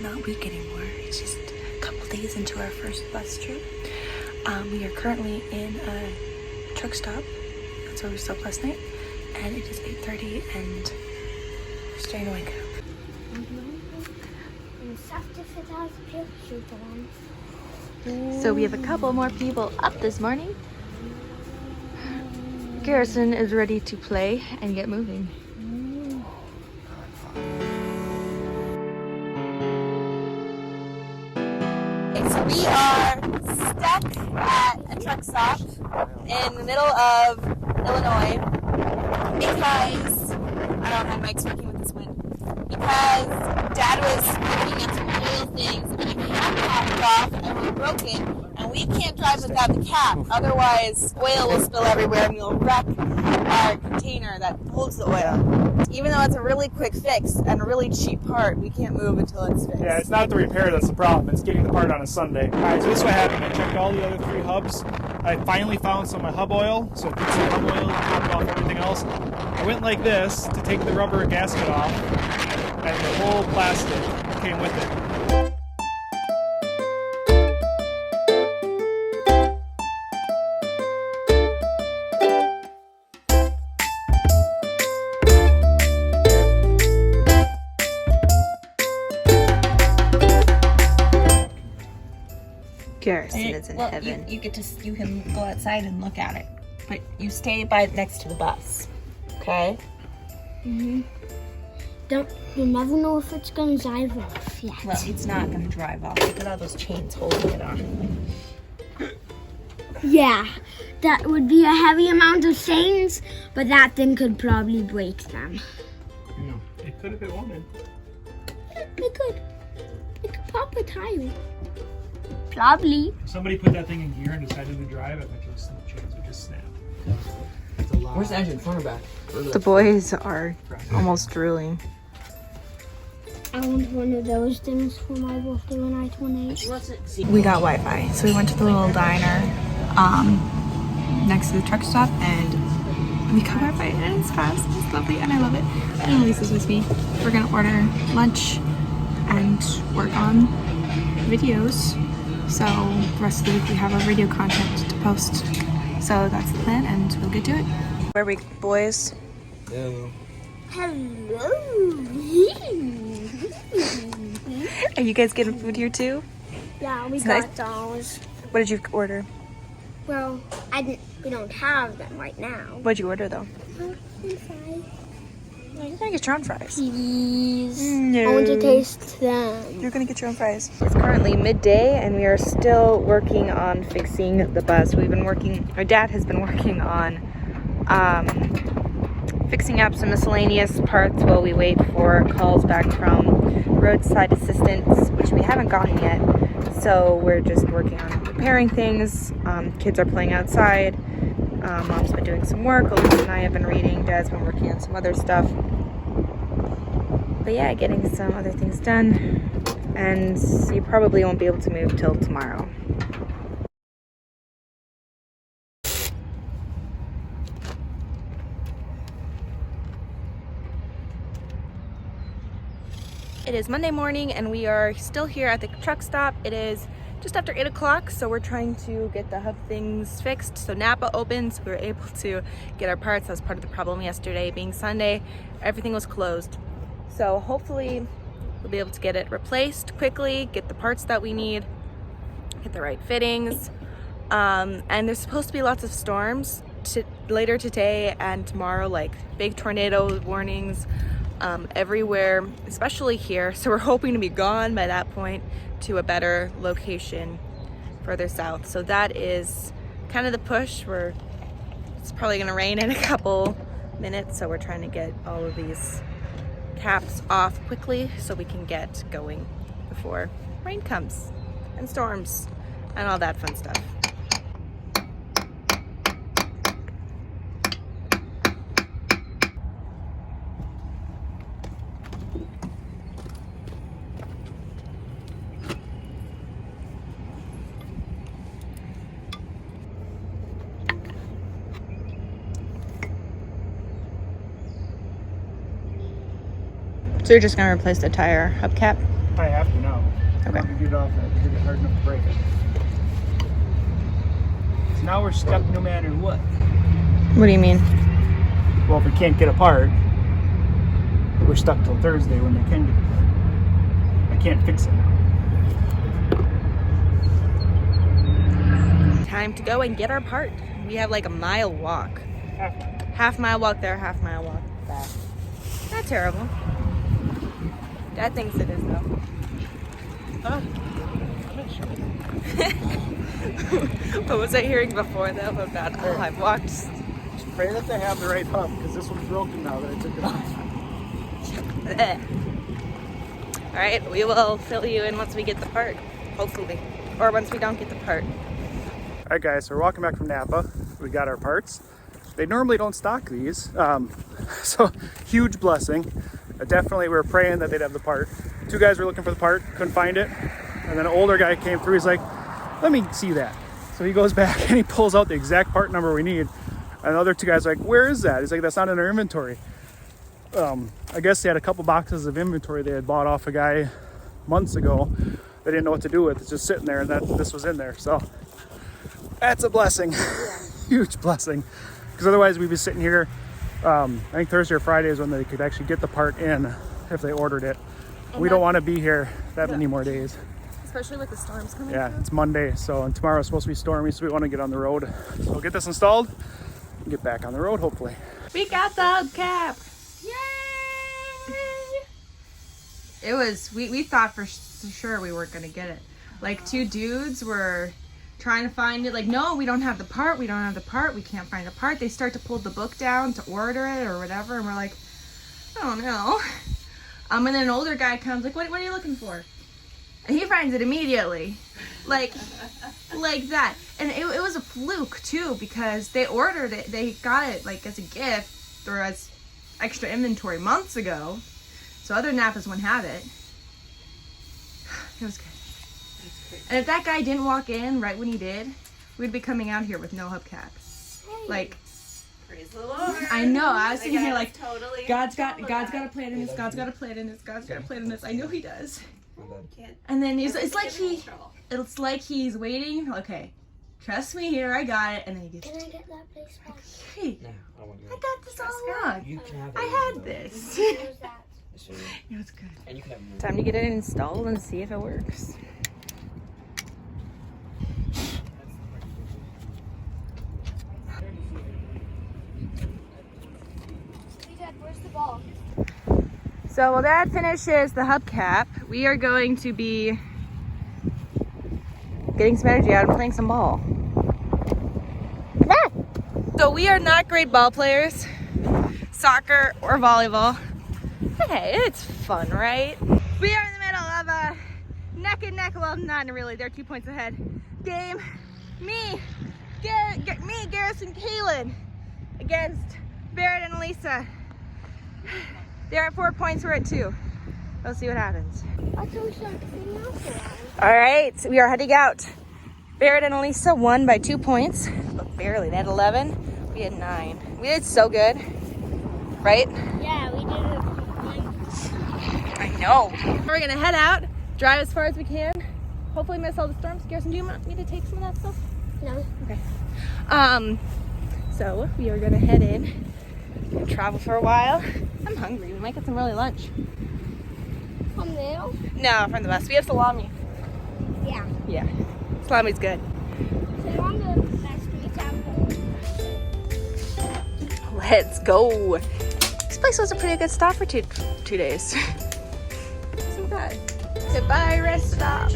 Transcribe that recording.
not week anymore. It's just a couple days into our first bus trip. We are currently in a truck stop. That's where we stopped last night. And it is 8:30 and we're starting to wake up. So we have a couple more people up this morning. Garrison is ready to play and get moving. So we are stuck at a truck stop in the middle of Illinois because I don't have mics working with this wind. Because Dad was looking at some oil things and the cap popped off and we broke it, and we can't drive without the cap. Otherwise, oil will spill everywhere and we'll wreck our container that holds the oil. Even though it's a really quick fix and a really cheap part, we can't move until it's fixed. Yeah, it's not the repair that's the problem. It's getting the part on a Sunday. All right, so this is what happened. I checked all the other 3 hubs. I finally found some of my hub oil. So I put some hub oil and topped off everything else. I went like this to take the rubber gasket off, and the whole plastic came with it. Garrison is in heaven. You can go outside and look at it, but you stay next to the bus, okay? You never know if it's gonna drive off yet. Well, it's not gonna drive off. Look at all those chains holding it on. Yeah, that would be a heavy amount of chains, but that thing could probably break them. No, it could if it wanted. It could. It could pop a tire. Probably. If somebody put that thing in gear and decided to drive, I bet those chains would just snap. It's a lot. Where's the engine? Front or back? The boys are almost drooling. I want one of those things for my birthday when I turn 8. We got Wi-Fi, so we went to the little diner next to the truck stop, and we got Wi-Fi, and it's fast, it's lovely, and I love it. And Lisa's with me. We're gonna order lunch and work on videos. So the rest of the week we have our video content to post. So that's the plan, and we'll get to it. Where are we, boys? Hello. Hello. Are you guys getting food here too? Yeah, we It's got nice. those. What did you order? Well, we don't have them right now. What did you order though? No, you're gonna get your own fries. Please. No. I want to taste them. You're gonna get your own fries. It's currently midday and we are still working on fixing the bus. Our dad has been working on fixing up some miscellaneous parts while we wait for calls back from roadside assistance, which we haven't gotten yet. So we're just working on repairing things. Kids are playing outside. Mom's been doing some work. Elise and I have been reading. Dad's been working on some other stuff. But yeah, getting some other things done. And you probably won't be able to move till tomorrow. It is Monday morning and we are still here at the truck stop. It is just after 8 o'clock, so we're trying to get the hub things fixed. So Napa opened, so we were able to get our parts. That was part of the problem yesterday, being Sunday. Everything was closed. So hopefully we'll be able to get it replaced quickly, get the parts that we need, get the right fittings. And there's supposed to be lots of storms later today and tomorrow, like big tornado warnings everywhere, especially here. So we're hoping to be gone by that point to a better location further south. So that is kind of the push. It's probably gonna rain in a couple minutes, so we're trying to get all of these caps off quickly so we can get going before rain comes and storms and all that fun stuff. So you're just gonna replace the tire hubcap? I have to now. Okay. To get it off, I hit it hard enough to break it. So now we're stuck no matter what. What do you mean? Well, if we can't get apart, we're stuck till Thursday when they can get apart. I can't fix it now. Time to go and get our part. We have like a mile walk. Half mile walk there, half mile walk back. Not terrible. Dad thinks it is though. Huh? I'm not sure. What was I hearing before though about oh I've walked? Pray that they have the right hub, because this one's broken now that I took it off. Alright, we will fill you in once we get the part, hopefully. Or once we don't get the part. Alright guys, so we're walking back from Napa. We got our parts. They normally don't stock these, so huge blessing. Definitely we were praying that they'd have the part. Two guys were looking for the part, couldn't find it. And then an older guy came through, he's like, let me see that. So he goes back and he pulls out the exact part number we need. And the other two guys are like, where is that? He's like, that's not in our inventory. I guess they had a couple boxes of inventory they had bought off a guy months ago. They didn't know what to do with. It's just sitting there, and this was in there. So that's a blessing. Huge blessing. Because otherwise we'd be sitting here, I think Thursday or Friday is when they could actually get the part in if they ordered it. And we don't want to be here that many more days. Especially with the storms coming Yeah, through. it's Monday, and tomorrow's supposed to be stormy, so we want to get on the road. So we'll get this installed and get back on the road, hopefully. We got the hubcap! Yay! It was, we thought for sure we weren't gonna get it. Like 2 dudes were trying to find it, like, no, we don't have the part, we don't have the part, we can't find the part. They start to pull the book down to order it or whatever, and we're like, I don't know. And then an older guy comes, like, what are you looking for? And he finds it immediately. Like that. And it was a fluke, too, because they ordered it, they got it, like, as a gift, or as extra inventory months ago. So other Napas wouldn't have it. It was good. And if that guy didn't walk in right when he did, we'd be coming out here with no hubcap. Like, praise the Lord. I know. I was sitting here like, totally God's got a plan in this. God's got a plan in this. God's got a plan in this. I know He does. Can't- And then it's like trouble. it's like he's waiting. Okay, trust me here. I got it. And then he Can gets, I get that place back? hey, No, I want I you. got this all along. You can have it. I had this. Where's that? So, It was good. and you can have it. Time to get it installed and see if it works. Hey Dad, where's the ball? So while Dad finishes the hubcap, we are going to be getting some energy out and playing some ball. Ah! So we are not great ball players, soccer or volleyball. Hey, it's fun, right? We are in the middle of a neck and neck, well, not really, they're 2 points ahead. Game, me, Garrison, Kaylin, against Barrett and Lisa. They're at 4 points, we're at 2. We'll see what happens. I thought we should sing out for a while. All right, we are heading out. Barrett and Elisa won by 2 points, but barely. They had 11, we had 9. We did so good, right? Yeah, we did it. I know. We're gonna head out, drive as far as we can, hopefully miss all the storms. Garrison, do you want me to take some of that stuff? No. Okay. So we are gonna head in and travel for a while. I'm hungry. We might get some early lunch. From there? No, from the bus. We have salami. Yeah. Yeah, salami's good. So you're on the best street out. Let's go. This place was a pretty good stop for two days. So bad. Goodbye, rest stop.